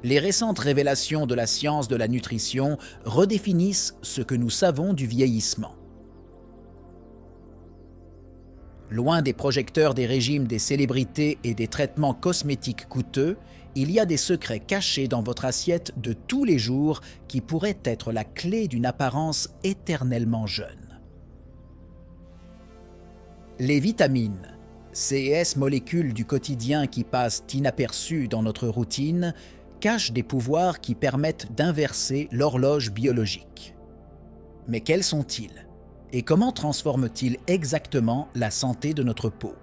Les récentes révélations de la science de la nutrition redéfinissent ce que nous savons du vieillissement. Loin des projecteurs des régimes des célébrités et des traitements cosmétiques coûteux, il y a des secrets cachés dans votre assiette de tous les jours qui pourraient être la clé d'une apparence éternellement jeune. Les vitamines, ces molécules du quotidien qui passent inaperçues dans notre routine, cachent des pouvoirs qui permettent d'inverser l'horloge biologique. Mais quels sont-ils ? Et comment transforme-t-il exactement la santé de notre peau?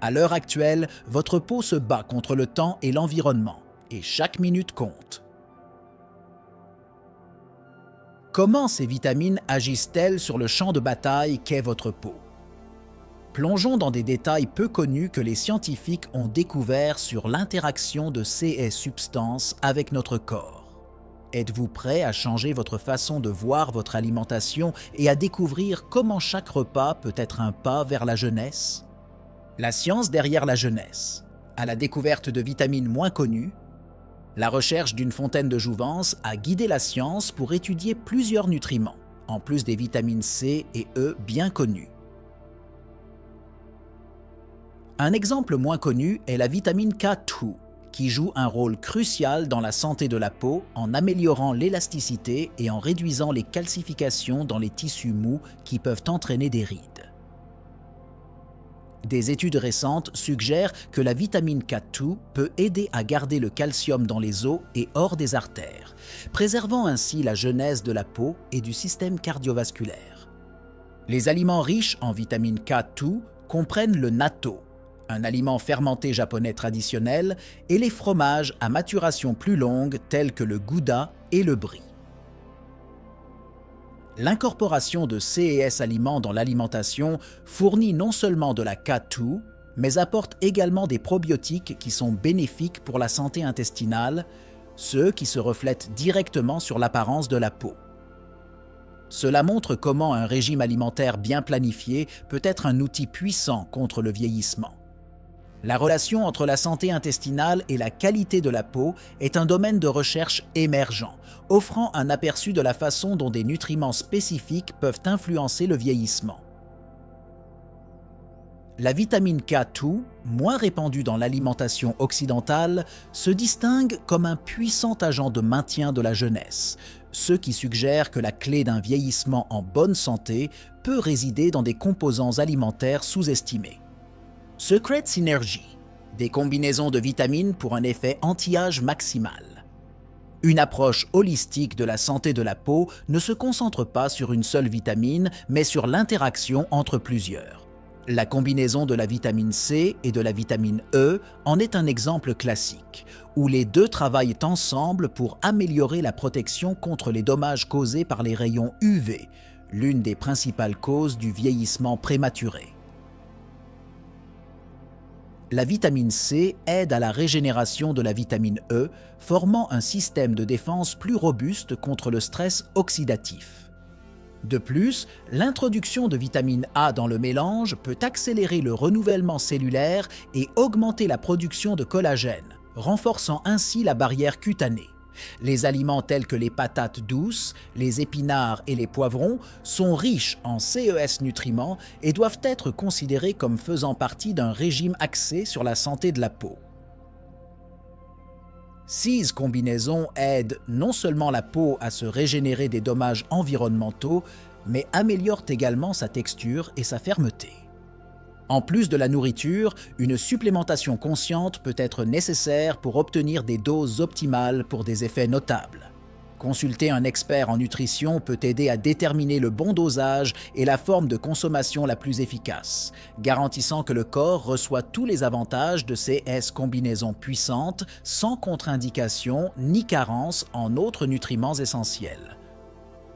À l'heure actuelle, votre peau se bat contre le temps et l'environnement, et chaque minute compte. Comment ces vitamines agissent-elles sur le champ de bataille qu'est votre peau? Plongeons dans des détails peu connus que les scientifiques ont découverts sur l'interaction de ces substances avec notre corps. Êtes-vous prêt à changer votre façon de voir votre alimentation et à découvrir comment chaque repas peut être un pas vers la jeunesse? La science derrière la jeunesse, à la découverte de vitamines moins connues, la recherche d'une fontaine de jouvence a guidé la science pour étudier plusieurs nutriments, en plus des vitamines C et E bien connues. Un exemple moins connu est la vitamine K2, qui joue un rôle crucial dans la santé de la peau en améliorant l'élasticité et en réduisant les calcifications dans les tissus mous qui peuvent entraîner des rides. Des études récentes suggèrent que la vitamine K2 peut aider à garder le calcium dans les os et hors des artères, préservant ainsi la jeunesse de la peau et du système cardiovasculaire. Les aliments riches en vitamine K2 comprennent le natto, un aliment fermenté japonais traditionnel, et les fromages à maturation plus longue tels que le gouda et le brie. L'incorporation de ces aliments dans l'alimentation fournit non seulement de la K2, mais apporte également des probiotiques qui sont bénéfiques pour la santé intestinale, ceux qui se reflètent directement sur l'apparence de la peau. Cela montre comment un régime alimentaire bien planifié peut être un outil puissant contre le vieillissement. La relation entre la santé intestinale et la qualité de la peau est un domaine de recherche émergent, offrant un aperçu de la façon dont des nutriments spécifiques peuvent influencer le vieillissement. La vitamine K2, moins répandue dans l'alimentation occidentale, se distingue comme un puissant agent de maintien de la jeunesse, ce qui suggère que la clé d'un vieillissement en bonne santé peut résider dans des composants alimentaires sous-estimés. Secret Synergy, des combinaisons de vitamines pour un effet anti-âge maximal. Une approche holistique de la santé de la peau ne se concentre pas sur une seule vitamine, mais sur l'interaction entre plusieurs. La combinaison de la vitamine C et de la vitamine E en est un exemple classique, où les deux travaillent ensemble pour améliorer la protection contre les dommages causés par les rayons UV, l'une des principales causes du vieillissement prématuré. La vitamine C aide à la régénération de la vitamine E, formant un système de défense plus robuste contre le stress oxydatif. De plus, l'introduction de vitamine A dans le mélange peut accélérer le renouvellement cellulaire et augmenter la production de collagène, renforçant ainsi la barrière cutanée. Les aliments tels que les patates douces, les épinards et les poivrons sont riches en ces nutriments et doivent être considérés comme faisant partie d'un régime axé sur la santé de la peau. Ces combinaisons aident non seulement la peau à se régénérer des dommages environnementaux, mais améliorent également sa texture et sa fermeté. En plus de la nourriture, une supplémentation consciente peut être nécessaire pour obtenir des doses optimales pour des effets notables. Consulter un expert en nutrition peut aider à déterminer le bon dosage et la forme de consommation la plus efficace, garantissant que le corps reçoit tous les avantages de ces combinaisons puissantes sans contre-indication ni carence en autres nutriments essentiels.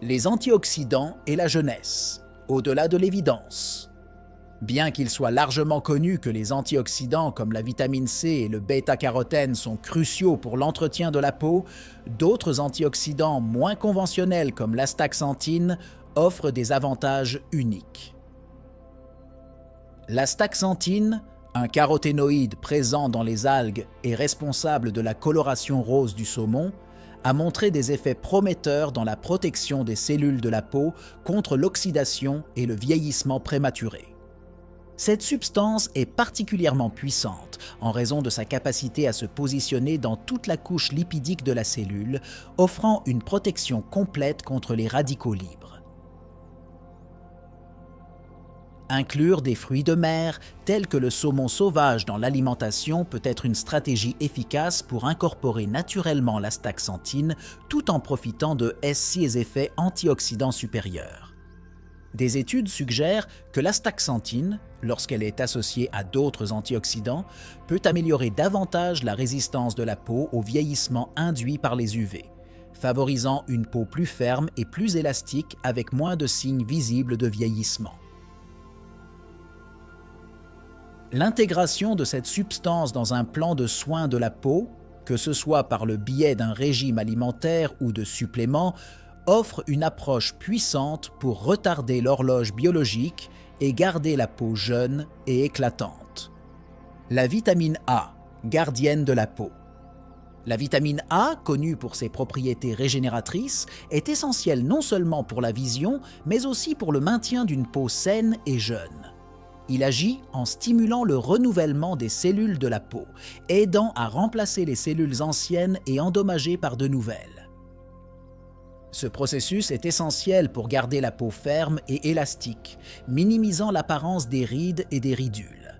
Les antioxydants et la jeunesse, au-delà de l'évidence. Bien qu'il soit largement connu que les antioxydants comme la vitamine C et le bêta-carotène sont cruciaux pour l'entretien de la peau, d'autres antioxydants moins conventionnels comme l'astaxanthine offrent des avantages uniques. L'astaxanthine, Un caroténoïde présent dans les algues et responsable de la coloration rose du saumon a montré des effets prometteurs dans la protection des cellules de la peau contre l'oxydation et le vieillissement prématuré. Cette substance est particulièrement puissante en raison de sa capacité à se positionner dans toute la couche lipidique de la cellule, offrant une protection complète contre les radicaux libres. Inclure des fruits de mer, tels que le saumon sauvage dans l'alimentation, peut être une stratégie efficace pour incorporer naturellement l'astaxanthine tout en profitant de ses effets antioxydants supérieurs. Des études suggèrent que l'astaxanthine, lorsqu'elle est associée à d'autres antioxydants, peut améliorer davantage la résistance de la peau au vieillissement induit par les UV, favorisant une peau plus ferme et plus élastique avec moins de signes visibles de vieillissement. L'intégration de cette substance dans un plan de soins de la peau, que ce soit par le biais d'un régime alimentaire ou de suppléments, offre une approche puissante pour retarder l'horloge biologique et garder la peau jeune et éclatante. La vitamine A, gardienne de la peau. La vitamine A, connue pour ses propriétés régénératrices, est essentielle non seulement pour la vision, mais aussi pour le maintien d'une peau saine et jeune. Il agit en stimulant le renouvellement des cellules de la peau, aidant à remplacer les cellules anciennes et endommagées par de nouvelles. Ce processus est essentiel pour garder la peau ferme et élastique, minimisant l'apparence des rides et des ridules.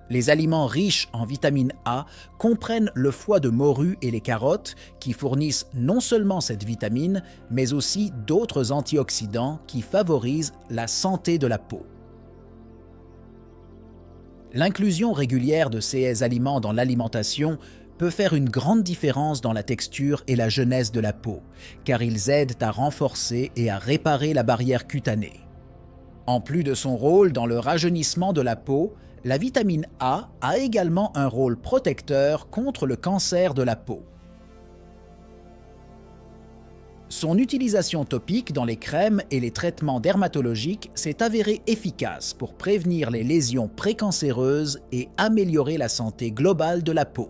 Les aliments riches en vitamine A comprennent le foie de morue et les carottes qui fournissent non seulement cette vitamine, mais aussi d'autres antioxydants qui favorisent la santé de la peau. L'inclusion régulière de ces aliments dans l'alimentation peut faire une grande différence dans la texture et la jeunesse de la peau, car ils aident à renforcer et à réparer la barrière cutanée. En plus de son rôle dans le rajeunissement de la peau, la vitamine A a également un rôle protecteur contre le cancer de la peau. Son utilisation topique dans les crèmes et les traitements dermatologiques s'est avérée efficace pour prévenir les lésions précancéreuses et améliorer la santé globale de la peau.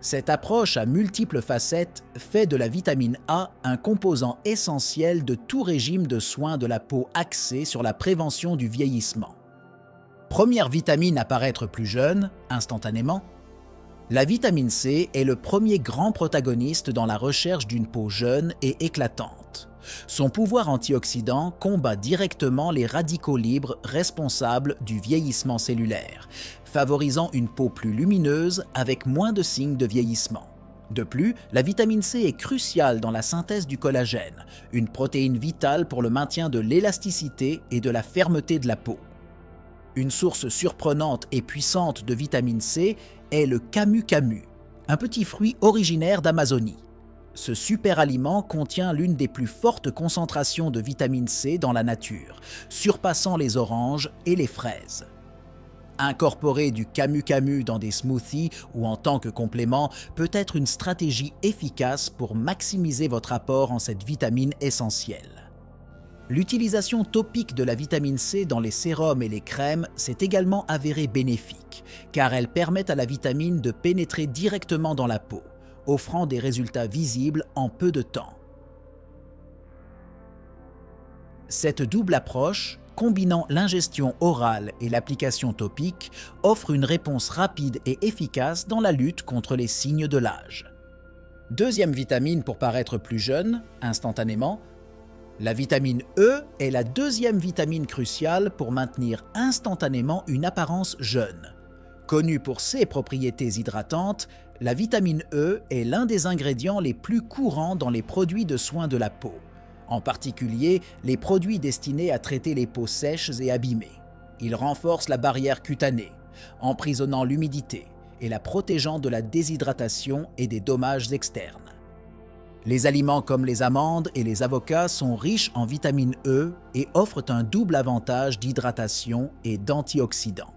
Cette approche à multiples facettes fait de la vitamine A un composant essentiel de tout régime de soins de la peau axé sur la prévention du vieillissement. Première vitamine à paraître plus jeune, instantanément, la vitamine C est le premier grand protagoniste dans la recherche d'une peau jeune et éclatante. Son pouvoir antioxydant combat directement les radicaux libres responsables du vieillissement cellulaire, favorisant une peau plus lumineuse avec moins de signes de vieillissement. De plus, la vitamine C est cruciale dans la synthèse du collagène, une protéine vitale pour le maintien de l'élasticité et de la fermeté de la peau. Une source surprenante et puissante de vitamine C est le camu-camu, un petit fruit originaire d'Amazonie. Ce super aliment contient l'une des plus fortes concentrations de vitamine C dans la nature, surpassant les oranges et les fraises. Incorporer du camu-camu dans des smoothies ou en tant que complément peut être une stratégie efficace pour maximiser votre apport en cette vitamine essentielle. L'utilisation topique de la vitamine C dans les sérums et les crèmes s'est également avérée bénéfique, car elle permet à la vitamine de pénétrer directement dans la peau, offrant des résultats visibles en peu de temps. Cette double approche, combinant l'ingestion orale et l'application topique, offre une réponse rapide et efficace dans la lutte contre les signes de l'âge. Deuxième vitamine pour paraître plus jeune, instantanément, la vitamine E est la deuxième vitamine cruciale pour maintenir instantanément une apparence jeune. Connue pour ses propriétés hydratantes, la vitamine E est l'un des ingrédients les plus courants dans les produits de soins de la peau, en particulier les produits destinés à traiter les peaux sèches et abîmées. Il renforce la barrière cutanée, emprisonnant l'humidité et la protégeant de la déshydratation et des dommages externes. Les aliments comme les amandes et les avocats sont riches en vitamine E et offrent un double avantage d'hydratation et d'antioxydants.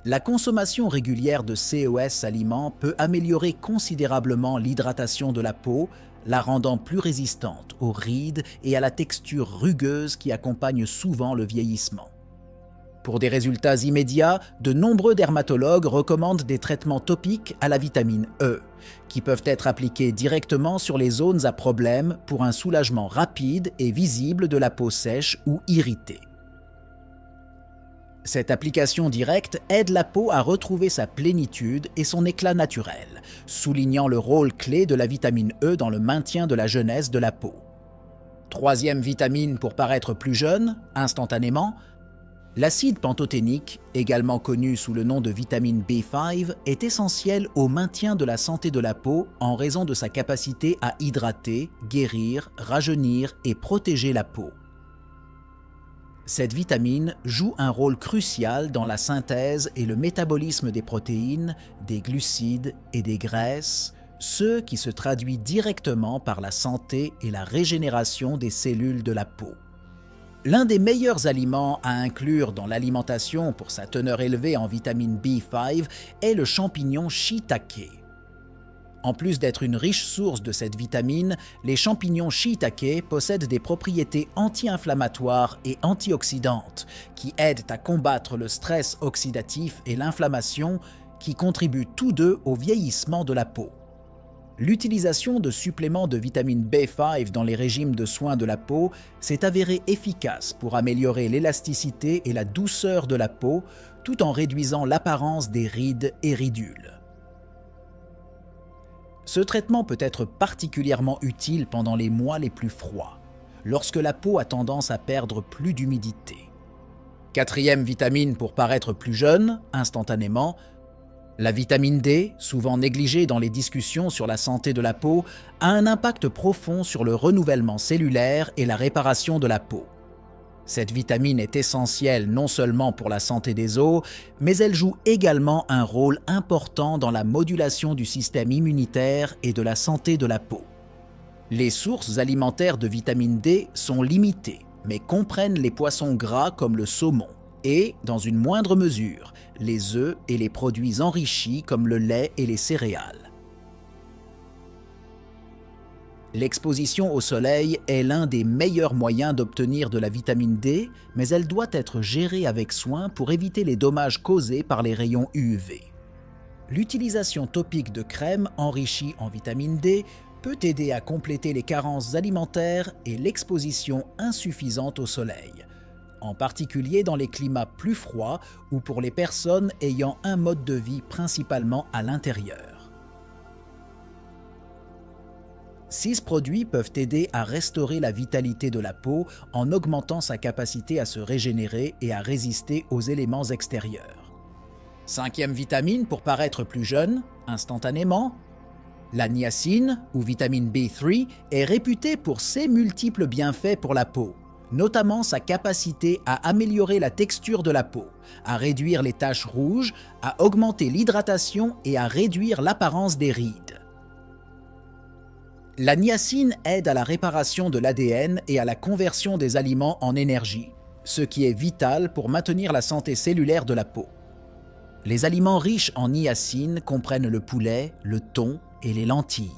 La consommation régulière de ces aliments peut améliorer considérablement l'hydratation de la peau, la rendant plus résistante aux rides et à la texture rugueuse qui accompagne souvent le vieillissement. Pour des résultats immédiats, de nombreux dermatologues recommandent des traitements topiques à la vitamine E, qui peuvent être appliqués directement sur les zones à problème pour un soulagement rapide et visible de la peau sèche ou irritée. Cette application directe aide la peau à retrouver sa plénitude et son éclat naturel, soulignant le rôle clé de la vitamine E dans le maintien de la jeunesse de la peau. Troisième vitamine pour paraître plus jeune, instantanément, l'acide pantothénique, également connu sous le nom de vitamine B5, est essentiel au maintien de la santé de la peau en raison de sa capacité à hydrater, guérir, rajeunir et protéger la peau. Cette vitamine joue un rôle crucial dans la synthèse et le métabolisme des protéines, des glucides et des graisses, ce qui se traduit directement par la santé et la régénération des cellules de la peau. L'un des meilleurs aliments à inclure dans l'alimentation pour sa teneur élevée en vitamine B5 est le champignon shiitake. En plus d'être une riche source de cette vitamine, les champignons shiitake possèdent des propriétés anti-inflammatoires et antioxydantes qui aident à combattre le stress oxydatif et l'inflammation qui contribuent tous deux au vieillissement de la peau. L'utilisation de suppléments de vitamine B5 dans les régimes de soins de la peau s'est avérée efficace pour améliorer l'élasticité et la douceur de la peau tout en réduisant l'apparence des rides et ridules. Ce traitement peut être particulièrement utile pendant les mois les plus froids, lorsque la peau a tendance à perdre plus d'humidité. Quatrième vitamine pour paraître plus jeune, instantanément, la vitamine D, souvent négligée dans les discussions sur la santé de la peau, a un impact profond sur le renouvellement cellulaire et la réparation de la peau. Cette vitamine est essentielle non seulement pour la santé des os, mais elle joue également un rôle important dans la modulation du système immunitaire et de la santé de la peau. Les sources alimentaires de vitamine D sont limitées, mais comprennent les poissons gras comme le saumon et, dans une moindre mesure, les œufs et les produits enrichis comme le lait et les céréales. L'exposition au soleil est l'un des meilleurs moyens d'obtenir de la vitamine D, mais elle doit être gérée avec soin pour éviter les dommages causés par les rayons UV. L'utilisation topique de crèmes enrichies en vitamine D peut aider à compléter les carences alimentaires et l'exposition insuffisante au soleil, en particulier dans les climats plus froids ou pour les personnes ayant un mode de vie principalement à l'intérieur. 6 produits peuvent aider à restaurer la vitalité de la peau en augmentant sa capacité à se régénérer et à résister aux éléments extérieurs. Cinquième vitamine pour paraître plus jeune, instantanément, la niacine, ou vitamine B3, est réputée pour ses multiples bienfaits pour la peau, notamment sa capacité à améliorer la texture de la peau, à réduire les taches rouges, à augmenter l'hydratation et à réduire l'apparence des rides. La niacine aide à la réparation de l'ADN et à la conversion des aliments en énergie, ce qui est vital pour maintenir la santé cellulaire de la peau. Les aliments riches en niacine comprennent le poulet, le thon et les lentilles.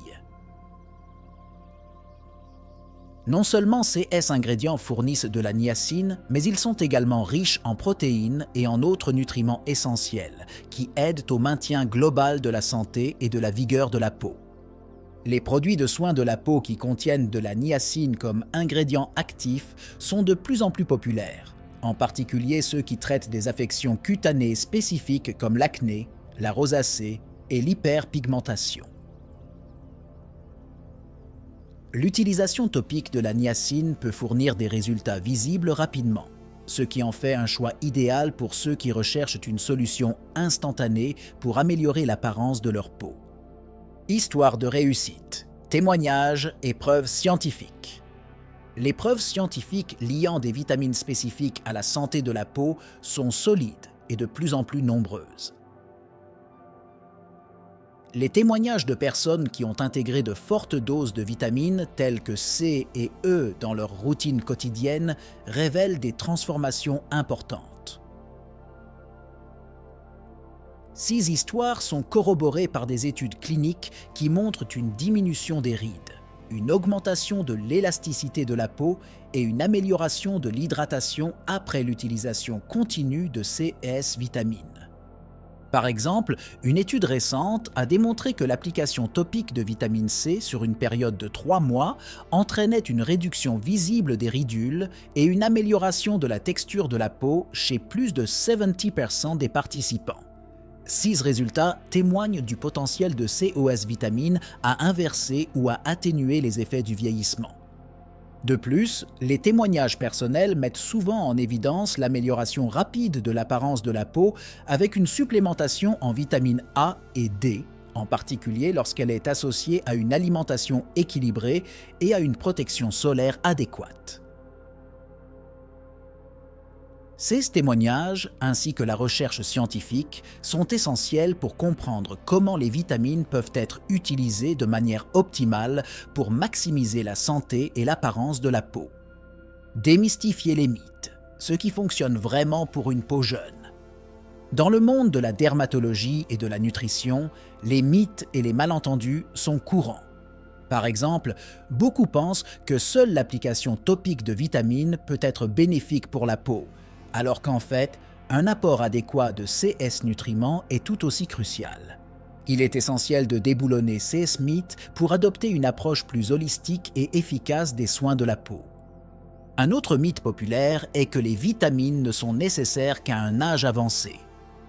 Non seulement ces ingrédients fournissent de la niacine, mais ils sont également riches en protéines et en autres nutriments essentiels qui aident au maintien global de la santé et de la vigueur de la peau. Les produits de soins de la peau qui contiennent de la niacine comme ingrédient actif sont de plus en plus populaires, en particulier ceux qui traitent des affections cutanées spécifiques comme l'acné, la rosacée et l'hyperpigmentation. L'utilisation topique de la niacine peut fournir des résultats visibles rapidement, ce qui en fait un choix idéal pour ceux qui recherchent une solution instantanée pour améliorer l'apparence de leur peau. Histoire de réussite, témoignages et preuves scientifiques. Les preuves scientifiques liant des vitamines spécifiques à la santé de la peau sont solides et de plus en plus nombreuses. Les témoignages de personnes qui ont intégré de fortes doses de vitamines telles que C et E dans leur routine quotidienne révèlent des transformations importantes. 6 histoires sont corroborées par des études cliniques qui montrent une diminution des rides, une augmentation de l'élasticité de la peau et une amélioration de l'hydratation après l'utilisation continue de ces vitamines. Par exemple, une étude récente a démontré que l'application topique de vitamine C sur une période de 3 mois entraînait une réduction visible des ridules et une amélioration de la texture de la peau chez plus de 70% des participants. 6 résultats témoignent du potentiel de ces vitamines à inverser ou à atténuer les effets du vieillissement. De plus, les témoignages personnels mettent souvent en évidence l'amélioration rapide de l'apparence de la peau avec une supplémentation en vitamines A et D, en particulier lorsqu'elle est associée à une alimentation équilibrée et à une protection solaire adéquate. Ces témoignages, ainsi que la recherche scientifique, sont essentiels pour comprendre comment les vitamines peuvent être utilisées de manière optimale pour maximiser la santé et l'apparence de la peau. Démystifier les mythes, ce qui fonctionne vraiment pour une peau jeune. Dans le monde de la dermatologie et de la nutrition, les mythes et les malentendus sont courants. Par exemple, beaucoup pensent que seule l'application topique de vitamines peut être bénéfique pour la peau, alors qu'en fait, un apport adéquat de ces nutriments est tout aussi crucial. Il est essentiel de déboulonner ces mythes pour adopter une approche plus holistique et efficace des soins de la peau. Un autre mythe populaire est que les vitamines ne sont nécessaires qu'à un âge avancé.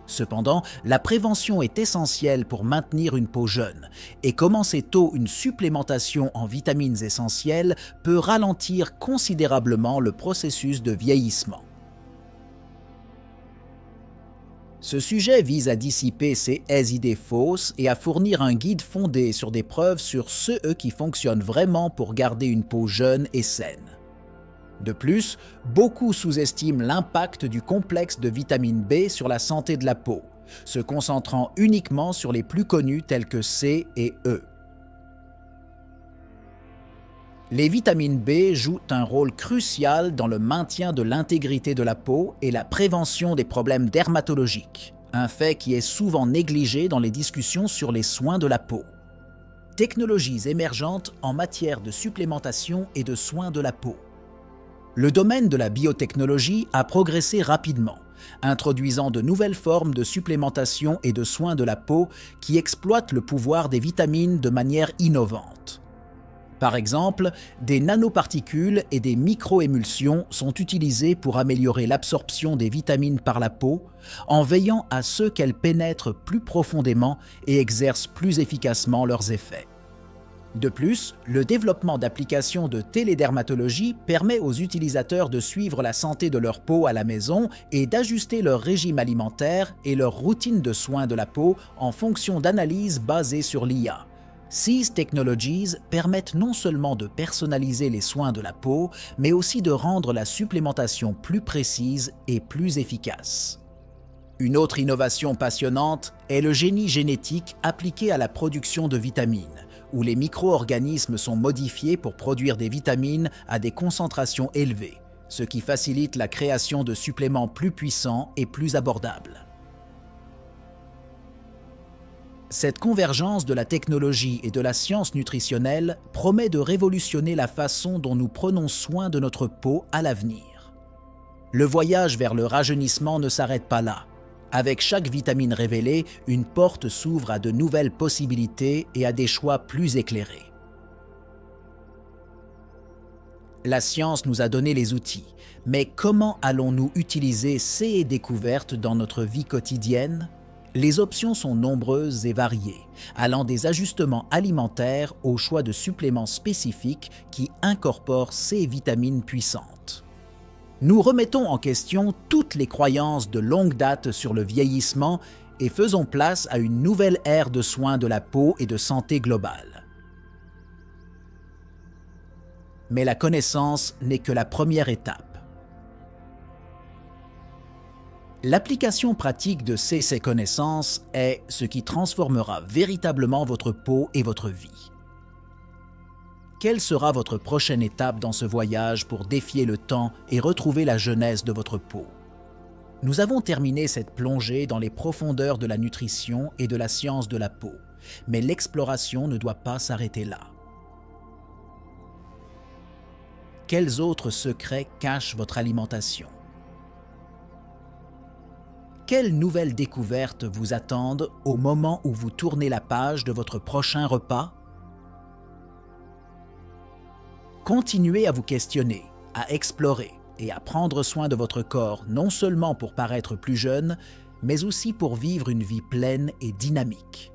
Cependant, la prévention est essentielle pour maintenir une peau jeune, et commencer tôt une supplémentation en vitamines essentielles peut ralentir considérablement le processus de vieillissement. Ce sujet vise à dissiper ces idées fausses et à fournir un guide fondé sur des preuves sur ceux qui fonctionnent vraiment pour garder une peau jeune et saine. De plus, beaucoup sous-estiment l'impact du complexe de vitamine B sur la santé de la peau, se concentrant uniquement sur les plus connus tels que C et E. Les vitamines B jouent un rôle crucial dans le maintien de l'intégrité de la peau et la prévention des problèmes dermatologiques, un fait qui est souvent négligé dans les discussions sur les soins de la peau. Technologies émergentes en matière de supplémentation et de soins de la peau. Le domaine de la biotechnologie a progressé rapidement, introduisant de nouvelles formes de supplémentation et de soins de la peau qui exploitent le pouvoir des vitamines de manière innovante. Par exemple, des nanoparticules et des microémulsions sont utilisées pour améliorer l'absorption des vitamines par la peau, en veillant à ce qu'elles pénètrent plus profondément et exercent plus efficacement leurs effets. De plus, le développement d'applications de télédermatologie permet aux utilisateurs de suivre la santé de leur peau à la maison et d'ajuster leur régime alimentaire et leur routine de soins de la peau en fonction d'analyses basées sur l'IA. Ces technologies permettent non seulement de personnaliser les soins de la peau, mais aussi de rendre la supplémentation plus précise et plus efficace. Une autre innovation passionnante est le génie génétique appliqué à la production de vitamines, où les micro-organismes sont modifiés pour produire des vitamines à des concentrations élevées, ce qui facilite la création de suppléments plus puissants et plus abordables. Cette convergence de la technologie et de la science nutritionnelle promet de révolutionner la façon dont nous prenons soin de notre peau à l'avenir. Le voyage vers le rajeunissement ne s'arrête pas là. Avec chaque vitamine révélée, une porte s'ouvre à de nouvelles possibilités et à des choix plus éclairés. La science nous a donné les outils, mais comment allons-nous utiliser ces découvertes dans notre vie quotidienne ? Les options sont nombreuses et variées, allant des ajustements alimentaires au choix de suppléments spécifiques qui incorporent ces vitamines puissantes. Nous remettons en question toutes les croyances de longue date sur le vieillissement et faisons place à une nouvelle ère de soins de la peau et de santé globale. Mais la connaissance n'est que la première étape. L'application pratique de ces connaissances est ce qui transformera véritablement votre peau et votre vie. Quelle sera votre prochaine étape dans ce voyage pour défier le temps et retrouver la jeunesse de votre peau? Nous avons terminé cette plongée dans les profondeurs de la nutrition et de la science de la peau, mais l'exploration ne doit pas s'arrêter là. Quels autres secrets cache votre alimentation? Quelles nouvelles découvertes vous attendent au moment où vous tournez la page de votre prochain repas? Continuez à vous questionner, à explorer et à prendre soin de votre corps, non seulement pour paraître plus jeune, mais aussi pour vivre une vie pleine et dynamique.